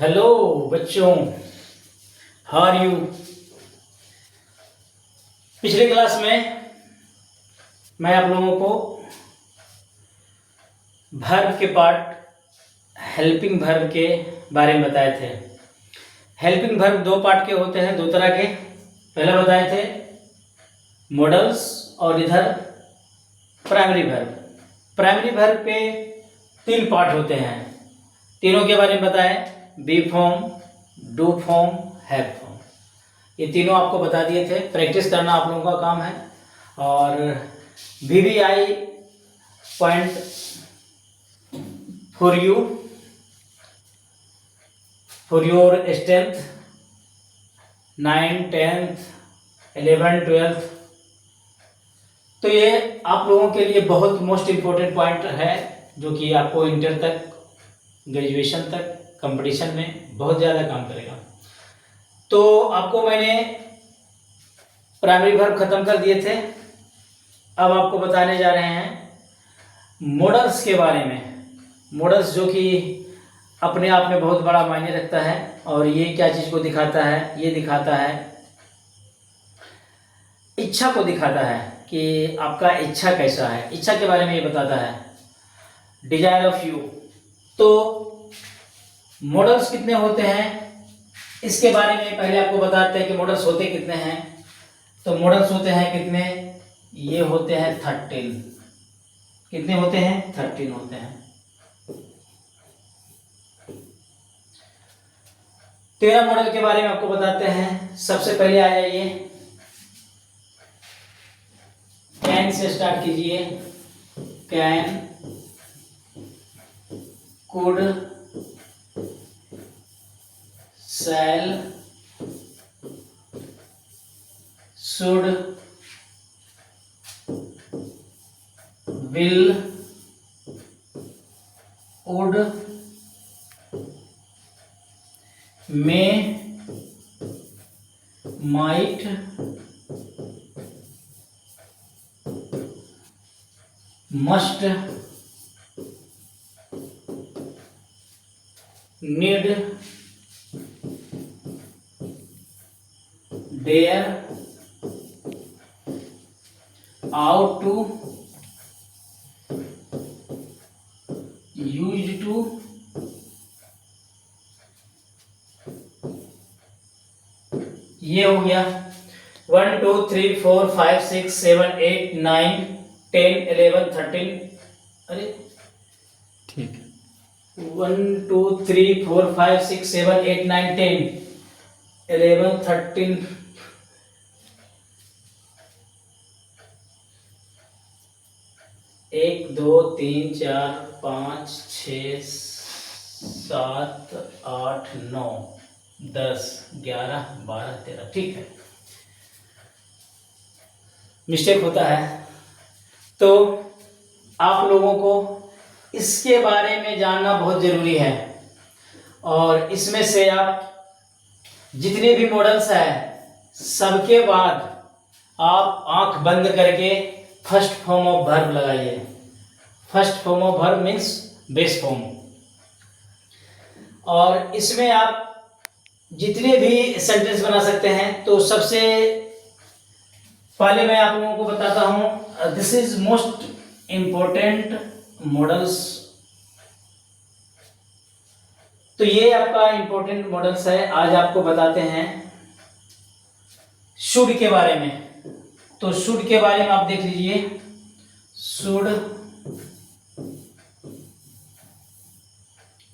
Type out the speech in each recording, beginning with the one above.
Hello बच्चों, how are you. पिछले class में मैं आप लोगों को वर्ब के पार्ट हेल्पिंग वर्ब के बारे में बताए थे। हेल्पिंग वर्ब दो पार्ट के होते हैं, दो तरह के। पहला बताए थे मॉडल्स और इधर प्राइमरी वर्ब। प्राइमरी वर्ब पे तीन पार्ट होते हैं, तीनों के बारे में बताएं। Be form, do form, have form, ये तीनों आपको बता दिए थे। प्रैक्टिस करना आप लोगों का काम है। और VVI point for you, for your strength 9, 10, 11, 12। तो ये आप लोगों के लिए बहुत मोस्ट इम्पोर्टेंट पॉइंट है, जो कि आपको इंटर तक, ग्रेजुएशन तक, कंपटीशन में बहुत ज़्यादा काम करेगा। तो आपको मैंने प्राइमरी वर्ब खत्म कर दिए थे। अब आपको बताने जा रहे हैं मॉडल्स के बारे में। मॉडल्स जो कि अपने आप में बहुत बड़ा मायने रखता है। और ये क्या चीज़ को दिखाता है? ये दिखाता है, इच्छा को दिखाता है कि आपका इच्छा कैसा है। इच्छा के बारे में ये बताता है, डिजायर ऑफ यू। तो मॉडल्स कितने होते हैं इसके बारे में पहले आपको बताते हैं कि मॉडल्स होते कितने हैं। तो मॉडल्स होते हैं कितने? ये होते हैं 13। कितने होते हैं? 13 होते हैं। 13 मॉडल के बारे में आपको बताते हैं। सबसे पहले आ जाइए, कैन से स्टार्ट कीजिए। Can, could, shall, should, will, would, may, might, must, need, dare, ought to, used to, ये हो गया 1 2 3 4 5 6 7 8 9 10 11 13। अरे ठीक है, 1 2 3 4 5 6 7 8 9 10 11 13। 1 2 3 4 5 6 7 8 9 10 11 12 13। ठीक है, मिस्टेक होता है। तो आप लोगों को इसके बारे में जानना बहुत जरूरी है। और इसमें से आप जितने भी मॉडल्स हैं, सबके बाद आप आंख बंद करके फर्स्ट फॉर्म ऑफ वर्ब लगाइए। First form of verb means base form. और इसमें आप जितने भी सेंटेंस बना सकते हैं। तो सबसे पहले मैं आप लोगों को बताता हूं, this is most important models. तो ये आपका इंपॉर्टेंट मॉडल्स है। आज आपको बताते हैं शुड के बारे में। तो शुड के बारे में आप देख लीजिए, शुड,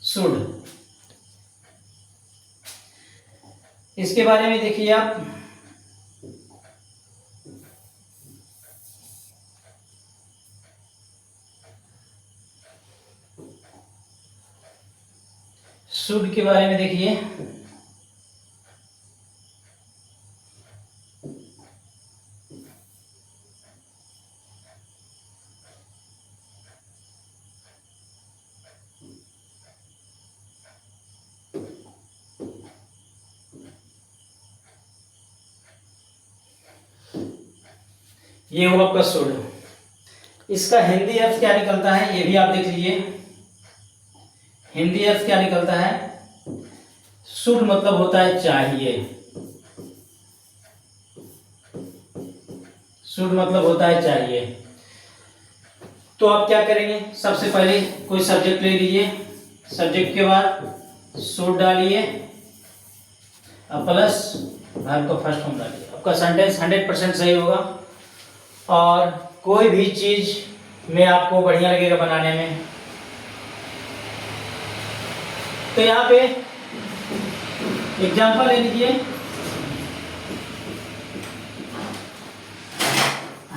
शुड, इसके बारे में देखिए आप। शुड के बारे में देखिए, ये हो आपका शुड। इसका हिंदी अर्थ क्या निकलता है ये भी आप देख लीजिए। हिंदी अर्थ क्या निकलता है? शुड मतलब होता है चाहिए, शुड मतलब होता है चाहिए। तो आप क्या करेंगे, सबसे पहले कोई सब्जेक्ट ले लीजिए, सब्जेक्ट के बाद शुड डालिए और प्लस वर्ब का फर्स्ट फॉर्म डालिए, आपका सेंटेंस 100% सही होगा। और कोई भी चीज में आपको बढ़िया लगेगा बनाने में। तो यहाँ पे एग्जाम्पल ले लीजिए,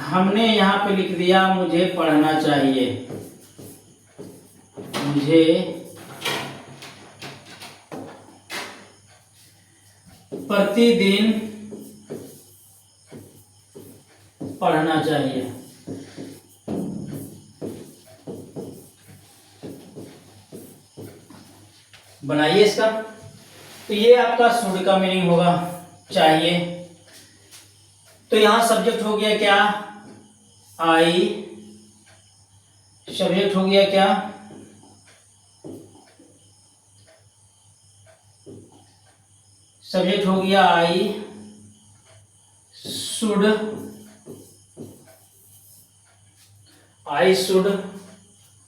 हमने यहाँ पे लिख दिया मुझे पढ़ना चाहिए, मुझे प्रतिदिन पढ़ना चाहिए। बनाइए इसका। तो ये आपका शुड का मीनिंग होगा, चाहिए। तो यहां सब्जेक्ट हो गया क्या, आई। सब्जेक्ट हो गया क्या, सब्जेक्ट हो गया I should, I should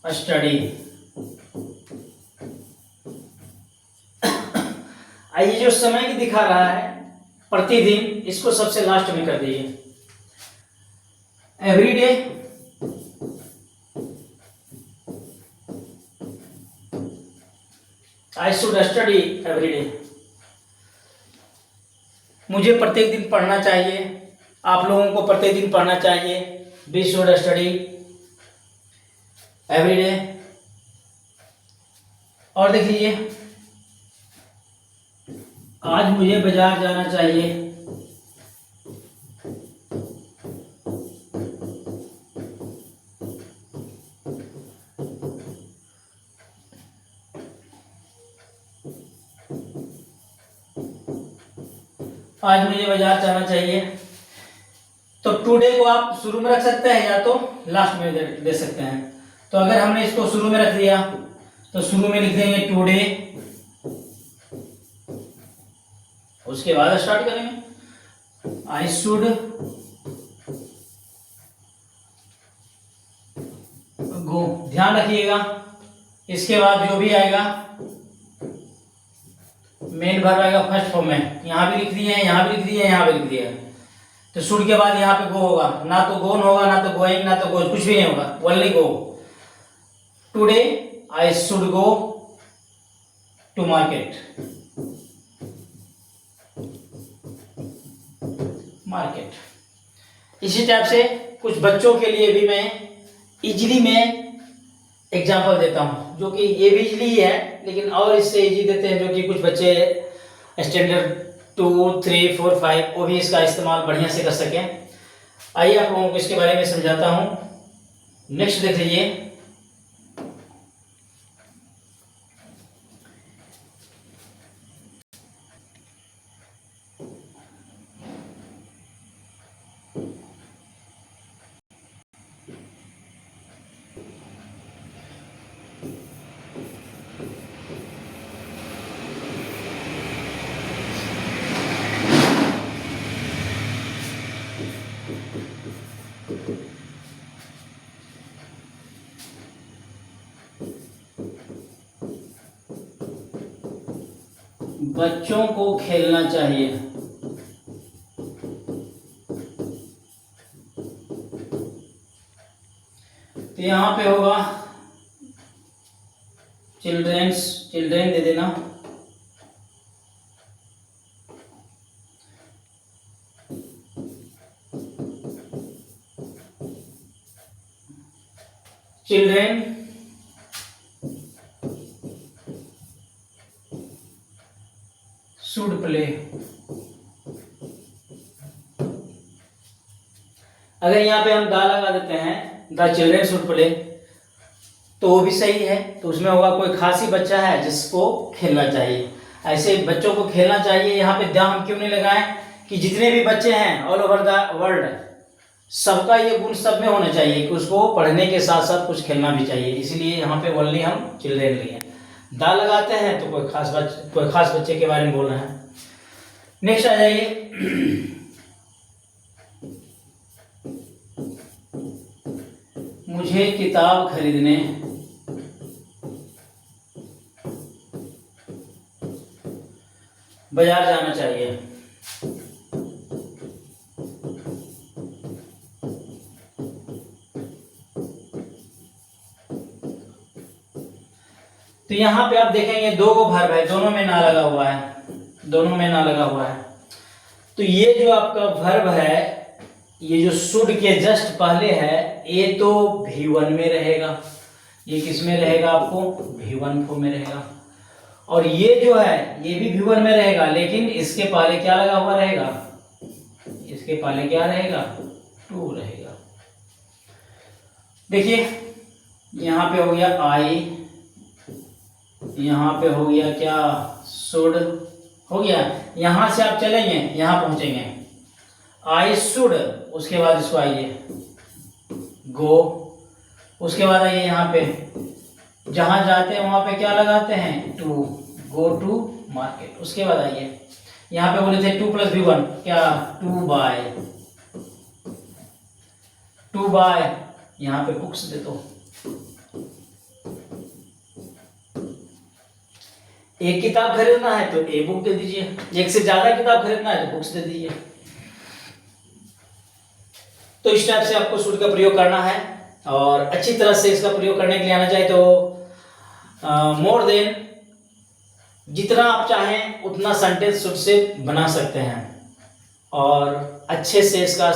study. ये जो समय की दिखा रहा है प्रतिदिन, इसको सबसे लास्ट में कर दीजिए। Every day, I should study every day, मुझे प्रत्येक दिन पढ़ना चाहिए, आप लोगों को प्रत्येक दिन पढ़ना चाहिए। We should study every day. और देख लीजिए, आज मुझे बाजार जाना चाहिए, आज मुझे बाजार जाना चाहिए। तो टुडे को आप शुरू में रख सकते हैं या तो लास्ट में दे सकते हैं। तो अगर हमने इसको शुरू में रख दिया तो शुरू में लिख देंगे टुडे, उसके बाद स्टार्ट करेंगे आई शुड गो। ध्यान रखिएगा, इसके बाद जो भी आएगा मेन वर्ब आएगा फर्स्ट फॉर्म में। यहां भी लिख दिए हैं, यहां भी लिख दिए हैं, यहां भी लिख दिया है। तो शुड के बाद यहाँ पे गो होगा, ना तो गोन होगा, ना तो गोइंग, ना तो गोज, कुछ भी नहीं होगा, only go. Today I should go to market, market. इसी टाइप से कुछ बच्चों के लिए भी मैं इजीली में एग्जाम्पल देता हूं, जो कि ये भी इजीली ही है, लेकिन और इससे इजी देते हैं जो कि कुछ बच्चे स्टैंडर्ड 2, 3, 4, 5 वो भी इसका इस्तेमाल बढ़िया से कर सकें। आइए आप लोगों को इसके बारे में समझाता हूं। नेक्स्ट देख लीजिए, बच्चों को खेलना चाहिए। तो यहां पे होगा चिल्ड्रेंस, चिल्ड्रेन दे देना, चिल्ड्रेन शुड प्ले। अगर यहाँ पे हम दा लगा देते हैं, द चिल्ड्रेन शुड प्ले, तो वो भी सही है। तो उसमें होगा कोई खास ही बच्चा है जिसको खेलना चाहिए। ऐसे बच्चों को खेलना चाहिए, यहाँ पे दा हम क्यों नहीं लगाएं कि जितने भी बच्चे हैं ऑल ओवर द वर्ल्ड, सबका ये गुण सब में होना चाहिए कि उसको पढ़ने के साथ साथ कुछ खेलना भी चाहिए। इसलिए यहाँ पे ओनली हम चिल्ड्रेन लिए। दा लगाते हैं तो कोई खास बच्चे के बारे में बोल रहे हैं। नेक्स्ट आ जाइए, मुझे किताब खरीदने बाजार जाना चाहिए। तो यहाँ पे आप देखेंगे दो गो वर्ब है, दोनों में ना लगा हुआ है, दोनों में ना लगा हुआ है। तो ये जो आपका वर्ब है, ये जो शुड के जस्ट पहले है, ये तो V1 में रहेगा। ये किस में रहेगा? आपको V1 फॉर्म में रहेगा। और ये जो है ये भी V1 में रहेगा, लेकिन इसके पहले क्या लगा हुआ रहेगा? इसके पहले क्या रहेगा? टू रहेगा। देखिए यहाँ पे हो गया आई, यहाँ पे हो गया क्या? शुड हो गया। यहां से आप चलेंगे, यहां पहुंचेंगे, आई शुड, उसके बाद इसको आइए गो, उसके बाद आइए यहाँ पे, जहां जाते हैं वहां पे क्या लगाते हैं? To, go to market. उसके बाद आइए यहाँ पे बोले थे 2 + V1 क्या? टू बाय, यहाँ पे बुक्स दे दो। एक किताब खरीदना है तो ए बुक दे दीजिए, एक से ज्यादा किताब खरीदना है तो बुक्स दे दीजिए। तो इस टाइप से आपको शुड का प्रयोग करना है, और अच्छी तरह से इसका प्रयोग करने के लिए आना चाहिए तो मोर देन जितना आप चाहें उतना सेंटेंस शुड से बना सकते हैं, और अच्छे से इसका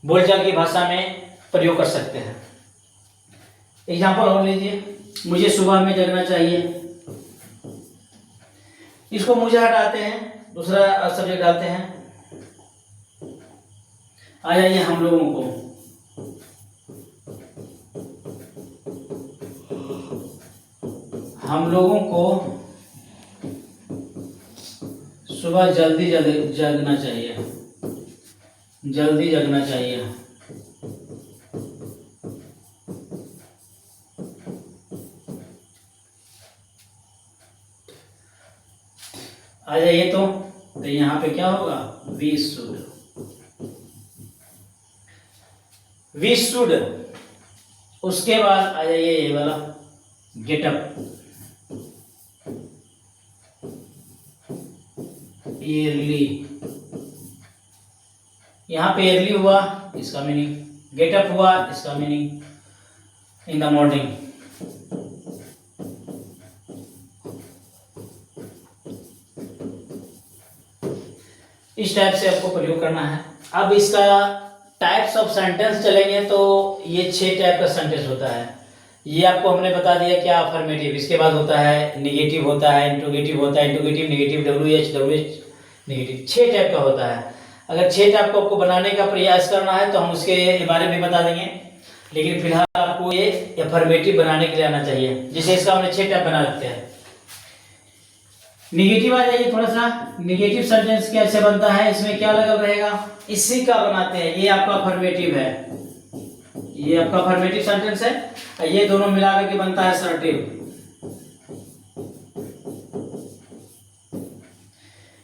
बोलचाल की भाषा में प्रयोग कर सकते हैं। एग्जाम्पल और लीजिए, मुझे सुबह में जगना चाहिए। इसको मुझे हटाते हैं, दूसरा सब्जेक्ट डालते हैं। आ जाइए हम लोगों को, सुबह जल्दी जगना चाहिए, जल्दी जगना चाहिए। आ जाइए तो यहाँ पे क्या होगा? We should. उसके बाद आ जाइए ये वाला गेट अप, early। यहाँ पे early हुआ, इसका मीनिंग गेट अप हुआ, इसका मीनिंग इन द मॉर्निंग। इस टाइप से आपको प्रयोग करना है। अब इसका टाइप्स ऑफ सेंटेंस चलेंगे तो ये 6 टाइप का सेंटेंस होता है। ये आपको हमने बता दिया क्या? अफर्मेटिव, इसके बाद होता है निगेटिव, होता है इंट्रोगेटिव, होता है interrogative negative, WH negative, 6 type का होता है। अगर 6 टाइप को आपको बनाने का प्रयास करना है तो हम उसके बारे में बता देंगे, लेकिन फिलहाल आपको ये अफर्मेटिव बनाने के लिए आना चाहिए। जैसे इसका हमने 6 टाइप बना देते हैं। निगेटिव आ जाइए थोड़ा सा, निगेटिव सेंटेंस कैसे बनता है, इसमें क्या लगल रहेगा? इसी का बनाते हैं। ये आपका अफर्मेटिव है, ये आपका अफर्मेटिव सेंटेंस है, ये दोनों मिलाकर के बनता है असर्टिव।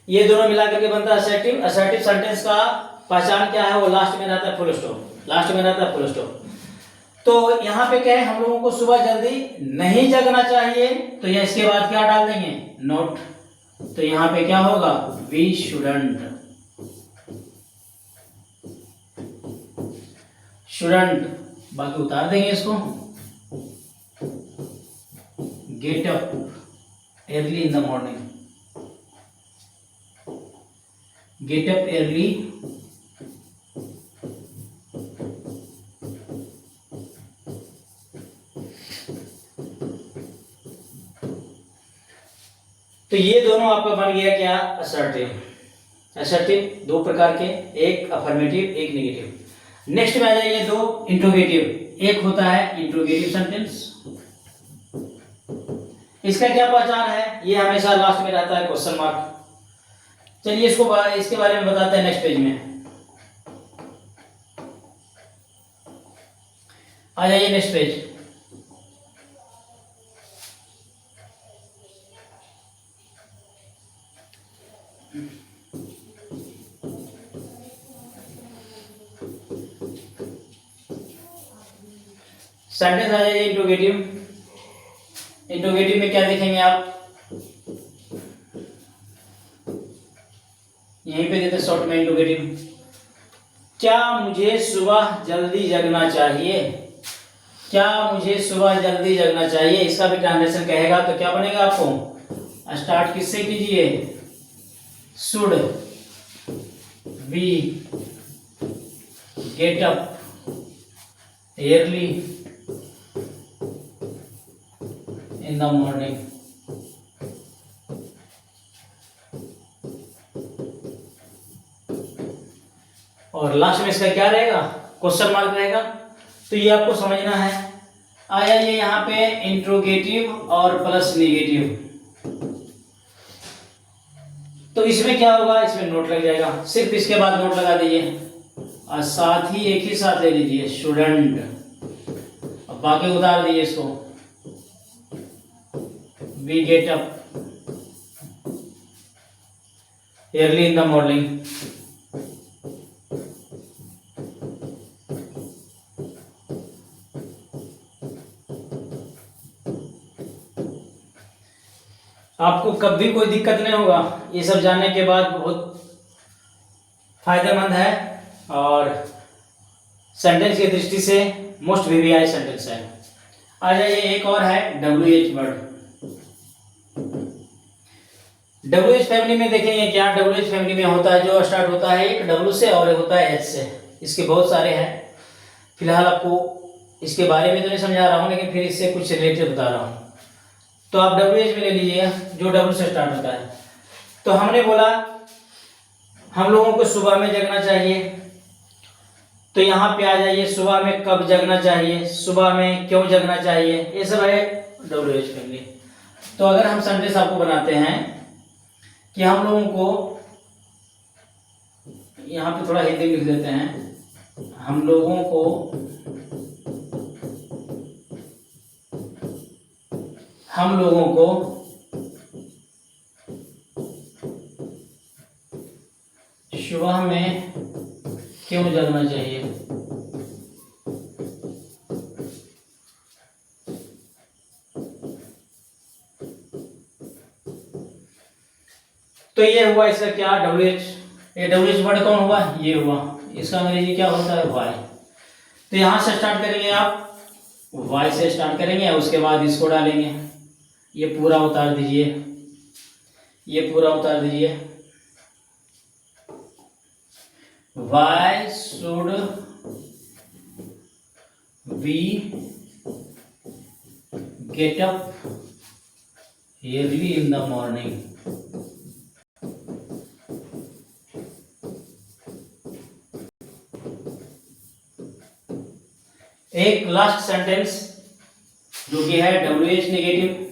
ये दोनों मिलाकर के बनता है असर्टिव। असर्टिव सेंटेंस का पहचान क्या है? वो लास्ट में रहता है फुल स्टॉप, लास्ट में रहता है फुल स्टॉप। तो यहाँ पे क्या है? हम लोगों को सुबह जल्दी नहीं जगना चाहिए, तो ये इसके बाद क्या डाल देंगे? नोट। तो यहाँ पे क्या होगा? वी शुडंट, शुडंट, बाकी उतार देंगे इसको। Get up early in the morning, get up early तो ये दोनों आपका बन गया क्या? असर्टिव। असर्टिव 2 प्रकार के, एक अफर्मेटिव, एक नेगेटिव। नेक्स्ट में आ जाइए 2 इंट्रोगेटिव। एक होता है इंट्रोगेटिव सेंटेंस, इसका क्या पहचान है? ये हमेशा लास्ट में रहता है क्वेश्चन मार्क। चलिए इसके बारे में बताते हैं नेक्स्ट पेज में। आ जाइए नेक्स्ट पेज। सेंटेंस आ जाइए इंट्रोगेटिव। इंट्रोगेटिव में क्या देखेंगे आप, यहीं पे देते शॉर्ट में इंट्रोगेटिव। क्या मुझे सुबह जल्दी जगना चाहिए? क्या मुझे सुबह जल्दी जगना चाहिए? इसका भी ट्रांसलेशन कहेगा तो क्या बनेगा आपको, स्टार्ट किससे कीजिए, should we get up early in the morning? और लास्ट में इसका क्या रहेगा, क्वेश्चन मार्क रहेगा। तो ये आपको समझना है। आया ये यहाँ पे इंट्रोगेटिव और प्लस नेगेटिव। तो इसमें क्या होगा, इसमें नोट लग जाएगा, सिर्फ इसके बाद नोट लगा दीजिए और साथ ही एक ही साथ ले लीजिए स्टूडेंट। अब बाकी उतार दीजिए इसको, we get up early in the morning। आपको कभी कोई दिक्कत नहीं होगा, ये सब जानने के बाद बहुत फायदेमंद है और सेंटेंस की दृष्टि से मोस्ट वीवीआई सेंटेंस है। आ जाइए एक और है WH वर्ड। WH फैमिली में देखेंगे क्या, WH फैमिली में होता है जो स्टार्ट होता है एक W से और होता है H से। इसके बहुत सारे हैं, फिलहाल आपको इसके बारे में तो नहीं समझा रहा हूँ, लेकिन फिर इससे कुछ रिलेटेड बता रहा हूँ। तो आप WH में ले लीजिएगा जो W से स्टार्ट होता है। तो हमने बोला हम लोगों को सुबह में जगना चाहिए, तो यहाँ पे आ जाइए सुबह में कब जगना चाहिए, सुबह में क्यों जगना चाहिए, ये सब है WH फैमिली। तो अगर हम सेंटेंस आपको बनाते हैं कि हम लोगों को, यहाँ पे थोड़ा हिंदी लिख देते हैं, हम लोगों को सुबह में क्यों जगना चाहिए। तो ये हुआ इसका क्या, WH। ये WH वर्ड कौन हुआ, ये हुआ, इसका अंग्रेजी क्या होता है, वाई। तो यहां से स्टार्ट करेंगे आप, वाई से स्टार्ट करेंगे, उसके बाद इसको डालेंगे, ये पूरा उतार दीजिए, ये पूरा उतार दीजिए। Why should we get up early in the morning? एक लास्ट सेंटेंस जो कि है WH नेगेटिव।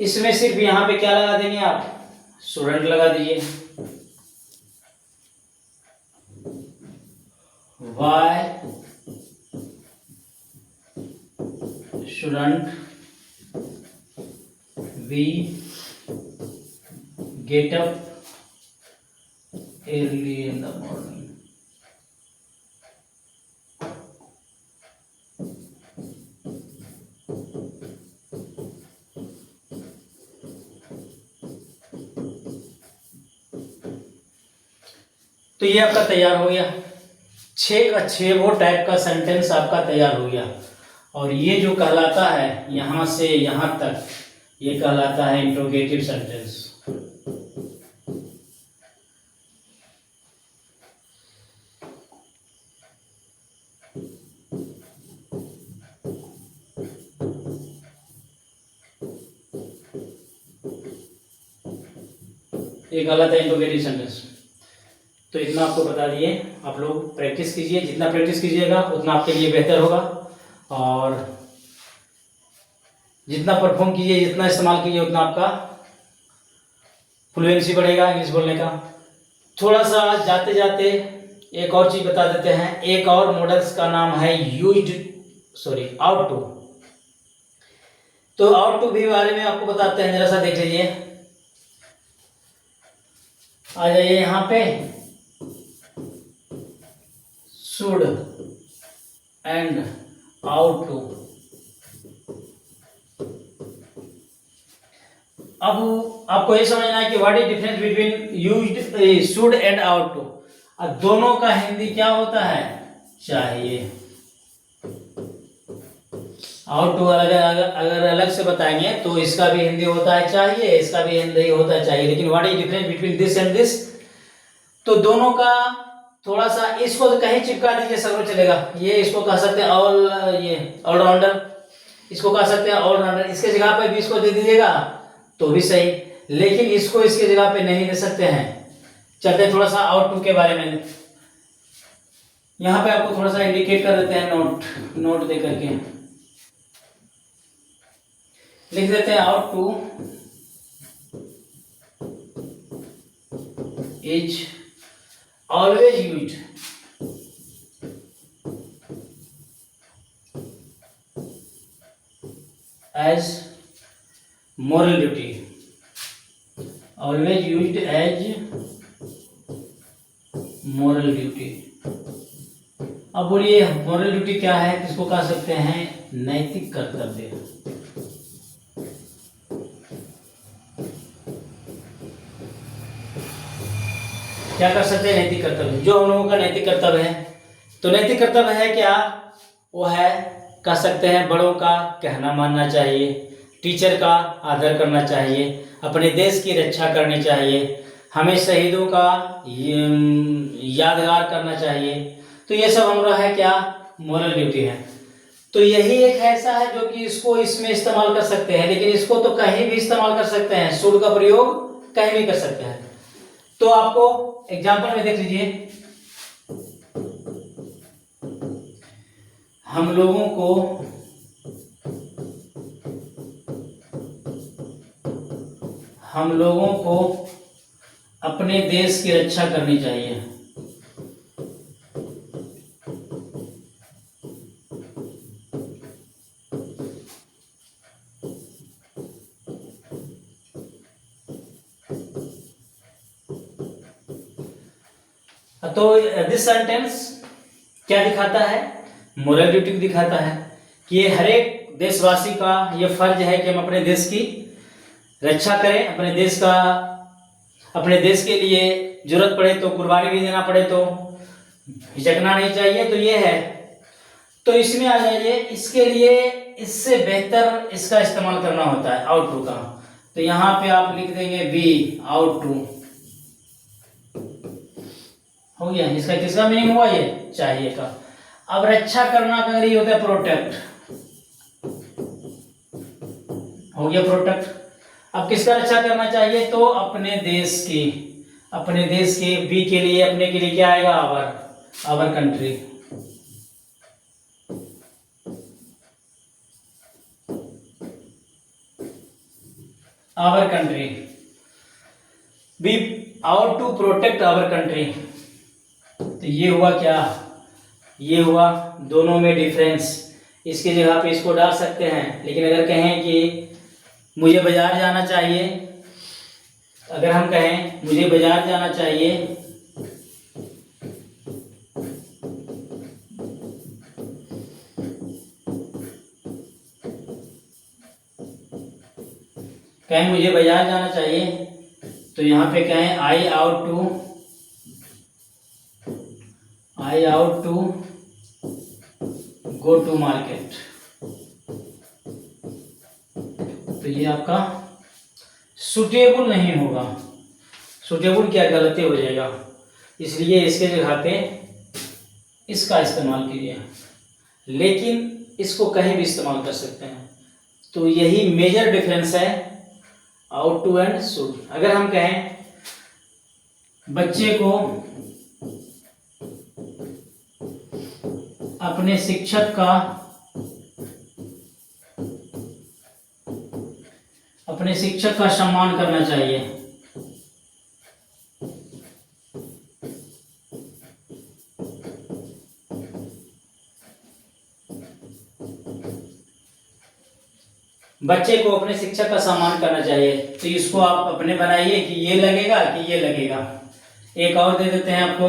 इसमें सिर्फ यहां पे क्या लगा देंगे आप, स्टूडेंट लगा दीजिए। Why shouldn't we get up early in the morning? तो ये आपका तैयार हो गया, 6 का 6 वो टाइप का सेंटेंस आपका तैयार हो गया। और ये जो कहलाता है यहां से यहां तक, ये कहलाता है इंट्रोगेटिव सेंटेंस। ये गलत है इंट्रोगेटिव सेंटेंस। तो इतना आपको बता दिए, आप लोग प्रैक्टिस कीजिए, जितना प्रैक्टिस कीजिएगा उतना आपके लिए बेहतर होगा, और जितना परफॉर्म कीजिए, जितना इस्तेमाल कीजिए, उतना आपका फ्लुएंसी बढ़ेगा इंग्लिश बोलने का। थोड़ा सा जाते जाते एक और चीज़ बता देते हैं, एक और मॉडल्स का नाम है आउट टू। तो आउट टू भी बारे में आपको बताते हैं, जरा सा देख लीजिए। आ जाइए यहाँ पे, शुड एंड आउट टू। अब आपको ये समझना है कि what is difference between used should and ought to. अब दोनों का हिंदी क्या होता है? चाहिए। आउट टू अगर अलग से बताएंगे तो इसका भी हिंदी होता है चाहिए, इसका भी हिंदी होता है चाहिए, लेकिन what is difference between this and this, तो दोनों का थोड़ा सा, इसको तो कहीं चिपका दीजिए सब चलेगा, ये इसको कह सकते हैं ऑल, ये ऑलराउंडर, इसको कह सकते हैं ऑलराउंडर, इसके जगह पे भी इसको दे दीजिएगा तो भी सही, लेकिन इसको इसके जगह पे नहीं दे सकते हैं। चलते हैं थोड़ा सा आउट टू के बारे में। यहाँ पे आपको थोड़ा सा इंडिकेट कर देते हैं, नोट दे करके लिख देते हैं, ought to is always used as moral duty, always used as moral duty। अब बोलिए moral duty क्या है, किसको कह सकते हैं? नैतिक कर्तव्य। क्या कर सकते हैं? नैतिक कर्तव्य, जो हम लोगों का नैतिक कर्तव्य है। तो नैतिक कर्तव्य है क्या? वो है, कह सकते हैं, बड़ों का कहना मानना चाहिए, टीचर का आदर करना चाहिए, अपने देश की रक्षा करनी चाहिए, हमें शहीदों का यादगार करना चाहिए। तो ये सब हमारा है क्या? मोरल ड्यूटी है। तो यही एक ऐसा है जो कि इसको इसमें इस्तेमाल कर सकते हैं, लेकिन इसको तो कहीं भी इस्तेमाल कर सकते हैं, शुड का प्रयोग कहीं भी कर सकते हैं। तो आपको एग्जाम्पल में देख लीजिए, हम लोगों को अपने देश की रक्षा करनी चाहिए। तो दिस सेंटेंस क्या दिखाता है? मोरल ड्यूटी दिखाता है कि ये हर एक देशवासी का ये फर्ज है कि हम अपने देश की रक्षा करें, अपने देश के लिए जरूरत पड़े तो कुर्बानी भी देना पड़े तो हिचकना नहीं चाहिए। तो ये है, तो इसमें आ जाइए, इसके लिए इससे बेहतर इसका इस्तेमाल करना होता है आउट टू का। तो यहाँ पे आप लिख देंगे बी आउट टू, हो गया। इसका किसका मीनिंग हुआ? ये चाहिए का। अब रक्षा करना का ये होता है प्रोटेक्ट, हो गया प्रोटेक्ट। अब किसका रक्षा करना चाहिए? तो अपने देश की, बी के लिए, अपने के लिए क्या आएगा? Our country. Our country, be ought to protect our country. तो ये हुआ क्या? ये हुआ दोनों में डिफरेंस। इसकी जगह पे इसको डाल सकते हैं, लेकिन अगर कहें कि मुझे बाजार जाना चाहिए, अगर हम कहें मुझे बाजार जाना चाहिए, कहें मुझे बाजार जाना चाहिए, तो यहाँ पे कहें I ought to go to market. तो ये आपका सुटेबल नहीं होगा, सुटेबल क्या, गलती हो जाएगा, इसलिए इसके जगह पे इसका इस्तेमाल कीजिए, लेकिन इसको कहीं भी इस्तेमाल कर सकते हैं। तो यही मेजर डिफरेंस है आउट टू एंड शुड। अगर हम कहें बच्चे को अपने शिक्षक का सम्मान करना चाहिए, बच्चे को अपने शिक्षक का सम्मान करना चाहिए। तो इसको आप अपने बनाइए कि ये लगेगा कि ये लगेगा। एक और दे देते हैं आपको,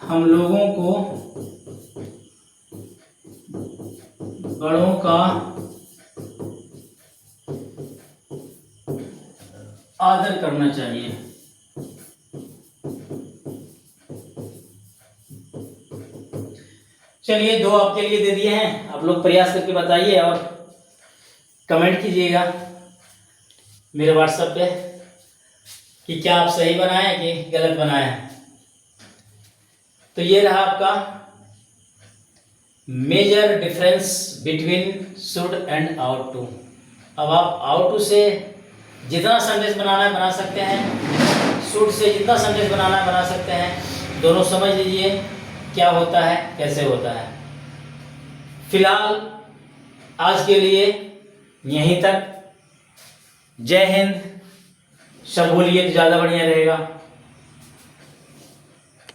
हम लोगों को बड़ों का आदर करना चाहिए। चलिए, 2 आपके लिए दे दिए हैं, आप लोग प्रयास करके बताइए और कमेंट कीजिएगा मेरे व्हाट्सएप पे कि क्या आप सही बनाए कि गलत बनाए। तो ये रहा आपका major difference between should and ought to. अब आप आउट टू से जितना सेंटेंस बनाना है बना सकते हैं, शुड से जितना सेंटेंस बनाना है बना सकते हैं। दोनों समझ लीजिए क्या होता है, कैसे होता है। फिलहाल आज के लिए यहीं तक। जय हिंद। सब बोलिए तो ज़्यादा बढ़िया रहेगा।